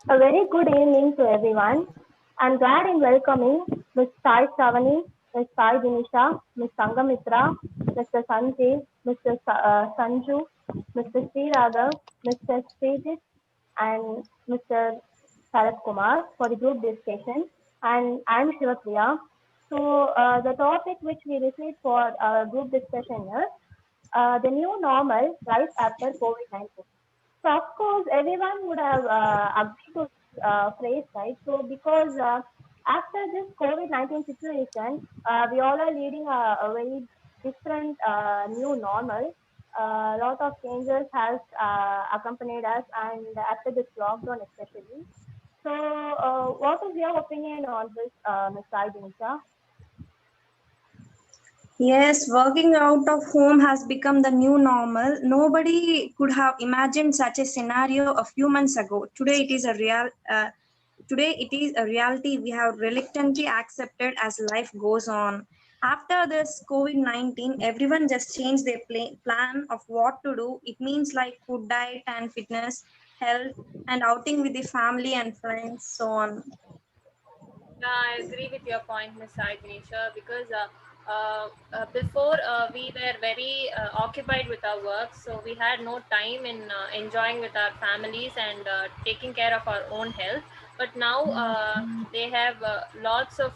A very good evening to everyone. I'm glad in welcoming Ms. Sai Savani, Ms. Sai Dinisha, Ms. Sangamitra, Mr. Sanjeev, Mr. Sanju, Mr. Sri Raghav, Mr. Srijit, and Mr. Sarath Kumar for the group discussion. And I'm Shivapriya. So, the topic which we received for our group discussion is the new normal life after COVID-19. So of course, everyone would have agreed to this phrase, right? So because after this COVID-19 situation, we all are leading a very different new normal. A lot of changes has accompanied us, and after this lockdown especially. So, what is your opinion on this, Ms. Dinisha? Yes, working out of home has become the new normal. Nobody could have imagined such a scenario a few months ago. Today it is a reality we have reluctantly accepted as life goes on. After this COVID-19, everyone just changed their plan of what to do. It means like food, diet, and fitness, health, and outing with the family and friends, so on. Yeah, I agree with your point, Miss Agnisha, because before we were very occupied with our work, so we had no time in enjoying with our families and taking care of our own health. But now they have lots of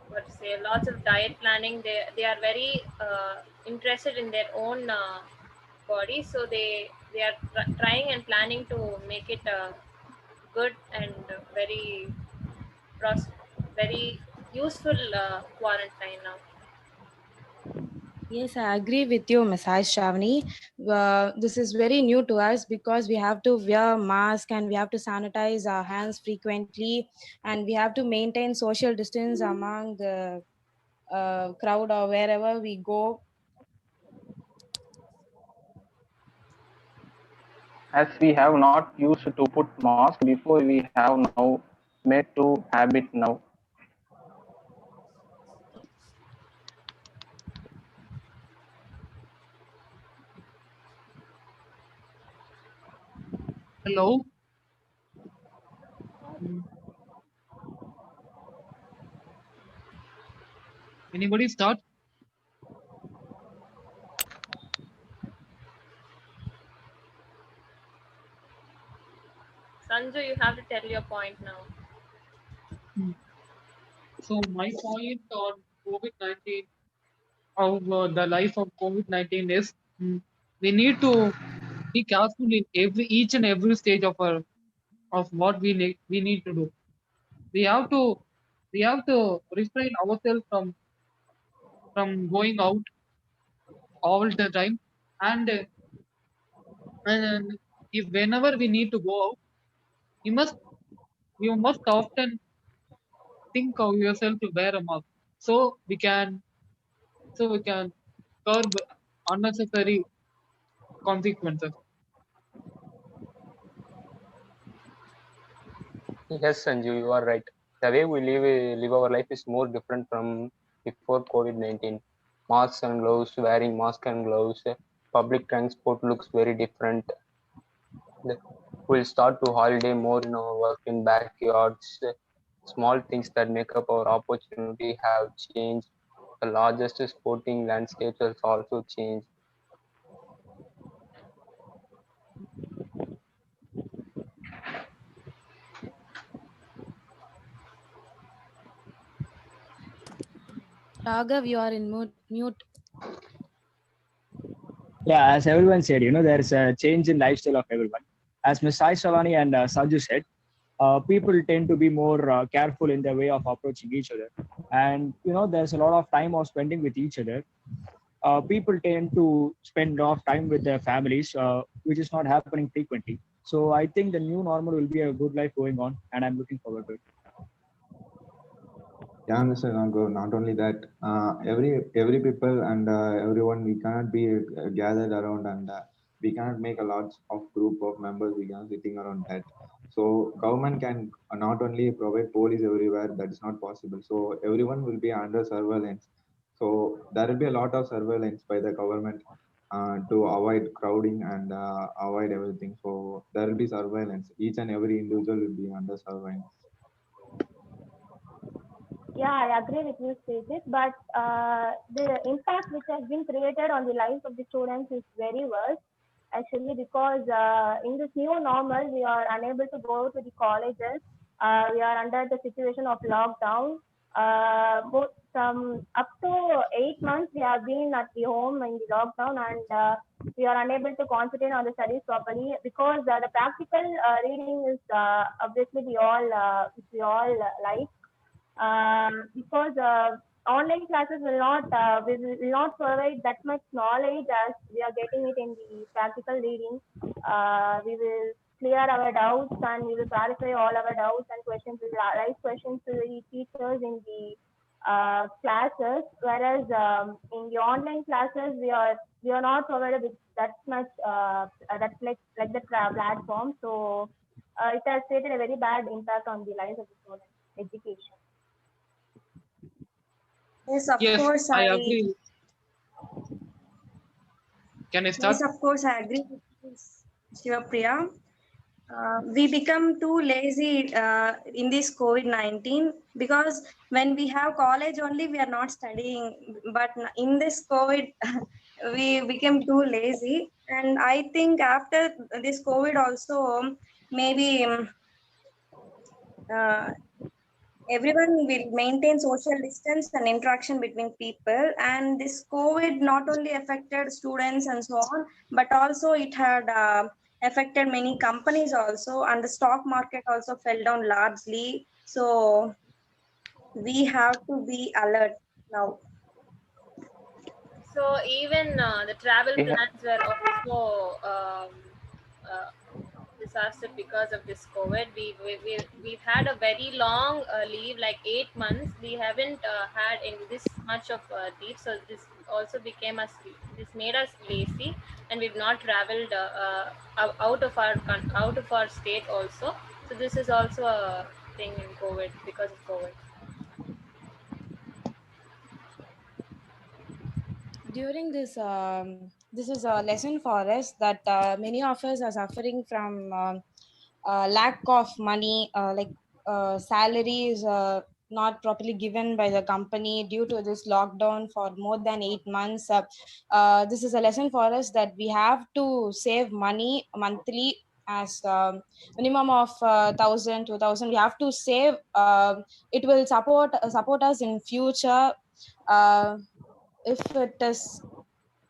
what to say, lots of diet planning. They are very interested in their own body, so they are trying and planning to make it good and pros- very useful quarantine now. Yes, I agree with you, Ms. Shavani. This is very new to us because we have to wear mask and we have to sanitize our hands frequently, and we have to maintain social distance among the crowd or wherever we go. As we have not used to put mask before, we have now made to habit now. Hello. Anybody start? Sanju, you have to tell your point now. So my point on COVID-19, of the life of COVID-19 is we need to be careful in each and every stage of our of what we need to do. We have to we have to refrain ourselves from going out all the time, and and if whenever we need to go out, you must you must often think of yourself to wear a mask, so we can curb unnecessary consequences. Yes, Sanju, you are right. The way we live our life is more different from before COVID-19. Masks and gloves, wearing mask and gloves, public transport looks very different. We'll start to holiday more in our work in backyards. Small things that make up our opportunity have changed. The largest sporting landscapes has also changed. Raghav, you are in mute. Yeah, as everyone said, there's a change in lifestyle of everyone. As Ms. Sai Savani and Sanju said, people tend to be more careful in their way of approaching each other. And, there's a lot of time of spending with each other. People tend to spend a lot of time with their families, which is not happening frequently. So I think the new normal will be a good life going on, and I'm looking forward to it. Yeah, Mr. Rango, not only that, every people and everyone, we cannot be gathered around, and we cannot make a lot of group of members, we cannot sitting around that. So government can not only provide police everywhere, that is not possible. So everyone will be under surveillance. So there will be a lot of surveillance by the government. to avoid crowding and avoid everything. So there will be surveillance. Each and every individual will be under surveillance. Yeah, I agree with you, Sejit, but the impact which has been created on the lives of the students is very worse, actually, because in this new normal, we are unable to go to the colleges. We are under the situation of lockdown. From up to 8 months, we have been at the home in the lockdown, and we are unable to concentrate on the studies properly because the practical reading is obviously we all like, because online classes will not provide that much knowledge as we are getting it in the practical reading. We will clear our doubts and we will clarify all our doubts and questions. We will raise questions to the teachers in the classes, whereas in the online classes we are not provided with that much that like the platform. So it has created a very bad impact on the lives of the students' education. Yes, of Yes, course, I I agree. Can I start? yes, of course, I agree with this, Shivapriya. We become too lazy in this COVID-19 because when we have college only, we are not studying. But in this COVID, we became too lazy. And I think after this COVID also, maybe uh, everyone will maintain social distance and interaction between people. And this COVID not only affected students and so on, but also it had affected many companies also, and the stock market also fell down largely. So we have to be alert now. So even the travel We ha- plans were also uh, disaster because of this COVID. We've had a very long leave, like 8 months. We haven't had in this much of leave, so this also became us. This made us lazy, and we've not traveled out of our state also. So this is also a thing in COVID because of COVID. During this is a lesson for us that many of us are suffering from lack of money, like salary is not properly given by the company due to this lockdown for more than 8 months. This is a lesson for us that we have to save money monthly as minimum of 1,000 2,000 we have to save. It will support us in future. uh, if it is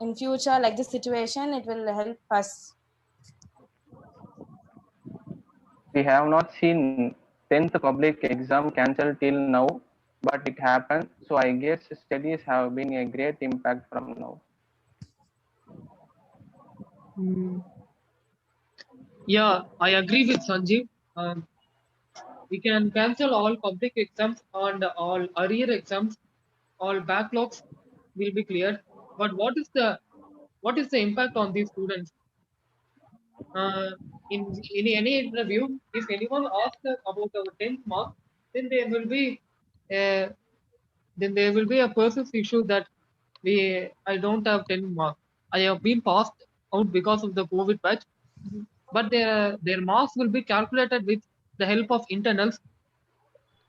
in future like this situation, it will help us. we have not seen 10th public exam cancelled till now, but it happened. So I guess studies have been a great impact from now. Mm, yeah, I agree with Sanjeev. Um, we can cancel all public exams and all arrear exams, all backlogs will be cleared. But what is the impact on these students? Uh, in any interview, if anyone asks us about our 10th mark, then there will be uh, then there will be a person's issue that we I don't have 10 marks. I have been passed out because of the COVID batch, but their marks will be calculated with the help of internals,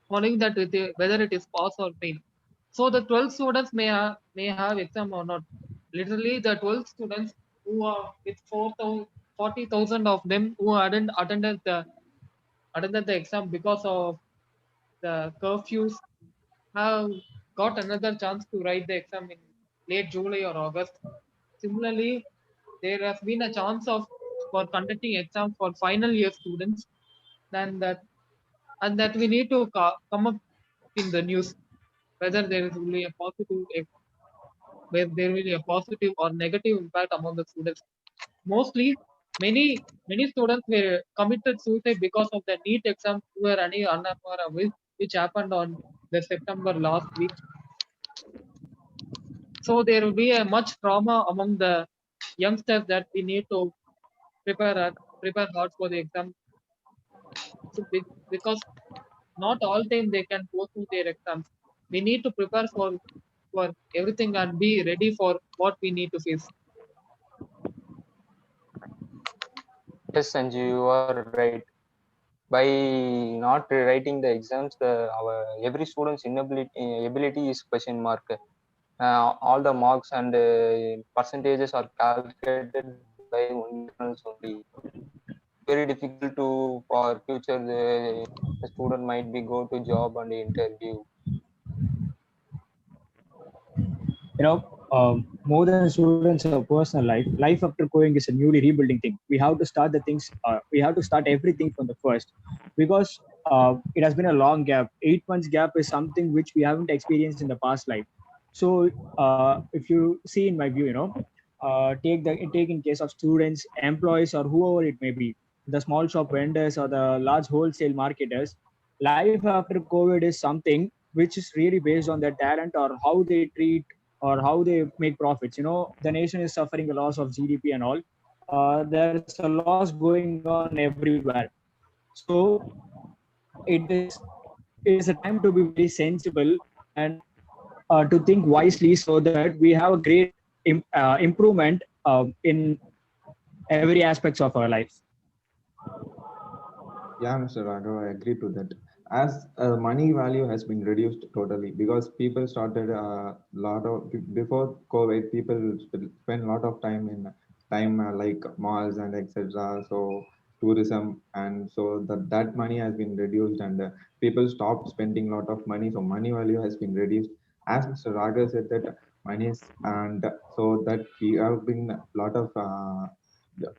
following that whether it is pass or fail. So the 12 students may have exam or not. Literally, the 12 students who are with 4,000 40,000 of them who hadn't attended the exam because of the curfews have got another chance to write the exam in late July or August. Similarly, there has been a chance of for conducting exam for final year students, and that we need to come up in the news whether there is only a positive where there will be a positive or negative impact among the students. Mostly, many students were committed suicide because of the NEET exam were unaware of which happened on the September last week. So there will be a much trauma among the youngsters that we need to prepare hard for the exam. So because not all time they can go through their exams. We need to prepare for everything and be ready for what we need to face. Yes, Sanju, you are right. By not rewriting the exams, our every student's ability is question mark. All the marks and percentages are calculated by internals only. Very difficult to for future. The student might be go to job and interview. More than students or personal life after COVID is a newly rebuilding thing. We have to start the things, we have to start everything from the first, because it has been a long gap. 8 months gap is something which we haven't experienced in the past life. So if you see in my view, take in case of students, employees, or whoever it may be, the small shop vendors or the large wholesale marketers. Life after COVID is something which is really based on their talent or how they treat or how they make profits. The nation is suffering a loss of GDP and all. There's a loss going on everywhere. So it is a time to be very sensible and to think wisely so that we have a great improvement in every aspects of our life. Yeah, Mr. Raghav, I agree to that. As money value has been reduced totally because people started a lot of before COVID, people spend a lot of time in like malls and etc. So tourism, and so that money has been reduced, and people stopped spending a lot of money. So money value has been reduced. As Mr. Raghav said that money is, and so that we have been a lot of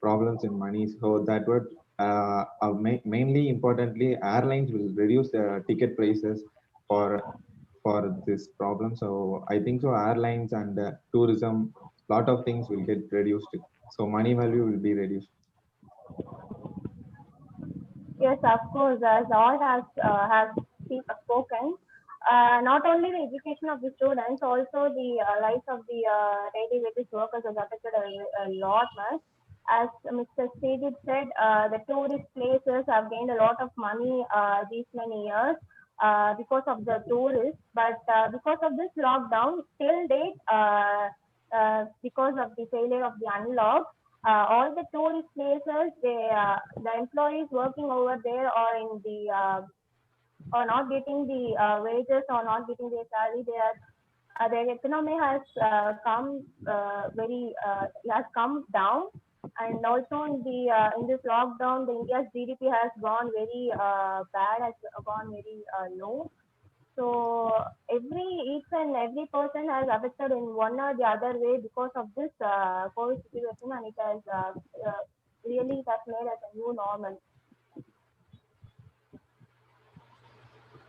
problems in money. So that would mainly importantly, airlines will reduce the ticket prices for this problem. So I think so. Airlines and tourism, lot of things will get reduced. So money value will be reduced. Yes, of course, as all spoken. Not only the education of the students, also the lives of the daily wages workers is affected a lot much. As Mr. Stedid said, the tourist places have gained a lot of money these many years because of the tourists. But because of this lockdown, till date, because of the failure of the unlock, all the tourist places, the employees working over there are in the or not getting the wages or not getting their salary. Their economy has has come down, and also in this lockdown, the India's GDP has gone very bad, has gone very low. So each and every person has affected in one or the other way because of this COVID situation, and it has really it has made as a new normal.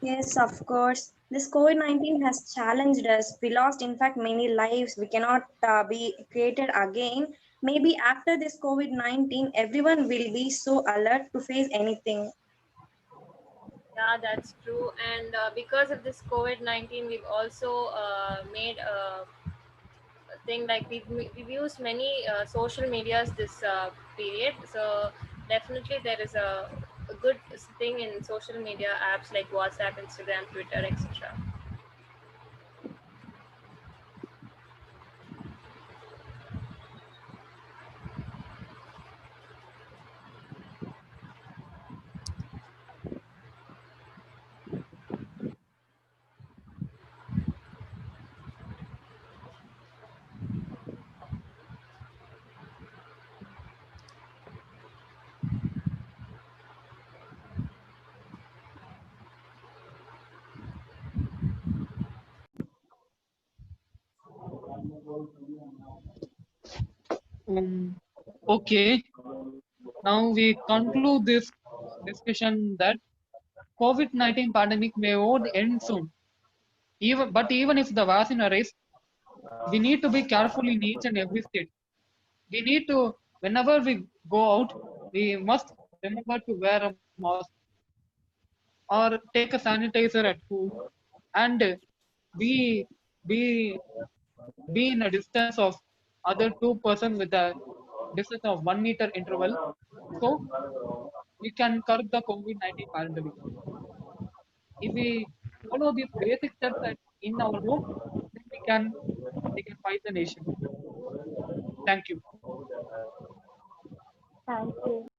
Yes, of course. This COVID-19 has challenged us. We lost, in fact, many lives. We cannot be created again. Maybe after this COVID-19, everyone will be so alert to face anything. Yeah, that's true. And because of this COVID-19, we've also made a thing like we've used many social medias this period. So definitely there is a good thing in social media apps like WhatsApp, Instagram, Twitter, etc. Okay, now we conclude this discussion that COVID-19 pandemic may won't end soon. Even if the vaccine arrives, we need to be careful in each and every state. We need to, whenever we go out, we must remember to wear a mask or take a sanitizer at home and be be be in a distance of other two-person with a distance of 1 meter interval, so we can curb the COVID-19 pandemic. If we follow these basic steps in our home, then we can fight the nation. Thank you. Thank you.